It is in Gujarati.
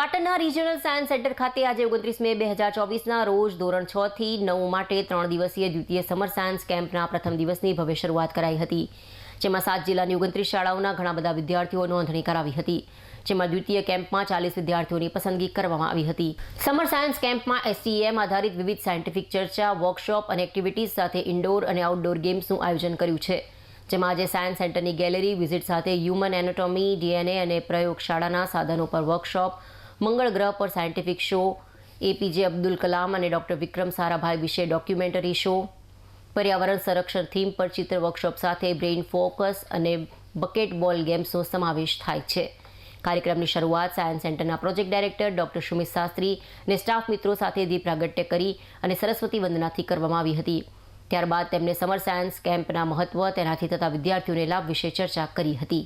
પાટણના રિજનલ સાયન્સ સેન્ટર ખાતે આજે 29 મે 2024ના રોજ ધોરણ 6 થી 9 માટે 3 દિવસીય દ્વિતીય સમર સાયન્સ કેમ્પના પ્રથમ દિવસની ભવ્ય શરૂઆત કરાઈ હતી, જેમાં 7 જિલ્લાની 29 શાળાઓના ઘણા બધા વિદ્યાર્થીઓ નોંધણી કરાવી હતી, જેમાં દ્વિતીય કેમ્પમાં 40 વિદ્યાર્થીઓની પસંદગી કરવામાં આવી હતી। સમર સાયન્સ કેમ્પમાં STEM આધારિત વિવિધ સાયન્ટિફિક ચર્ચા, વર્કશોપ અને એક્ટિવિટીઝ સાથે ઇન્ડોર અને આઉટડોર ગેમ્સનું આયોજન કર્યું છે, જેમાં આજે સાયન્સ સેન્ટરની ગેલેરી વિઝિટ સાથે હ્યુમન એનાટોમી, DNA અને પ્રયોગશાળાના સાધનો પર વર્કશોપ, મંગળ ગ્રહ પર scientific show, APJ Abdul Kalam અને ડૉક્ટર વિક્રમ સારાભાઈ વિશે ડોક્યુમેન્ટરી શો, પર્યાવરણ સંરક્ષણ થીમ પર ચિત્ર વર્કશોપ સાથે બ્રેઇન ફોકસ અને બકેટ બોલ ગેમ્સનો સમાવેશ થાય છે। કાર્યક્રમની શરૂઆત સાયન્સ સેન્ટરના project director doctor Sumit Shastri અને સ્ટાફ મિત્રો સાથે દીપ પ્રાગટ્ય કરી અને સરસ્વતી વંદનાથી કરવામાં આવી હતી। ત્યારબાદ તેમણે સમર સાયન્સ કેમ્પના મહત્વ, તેનાથી થતા વિદ્યાર્થીઓને લાભ વિશે ચર્ચા કરી હતી।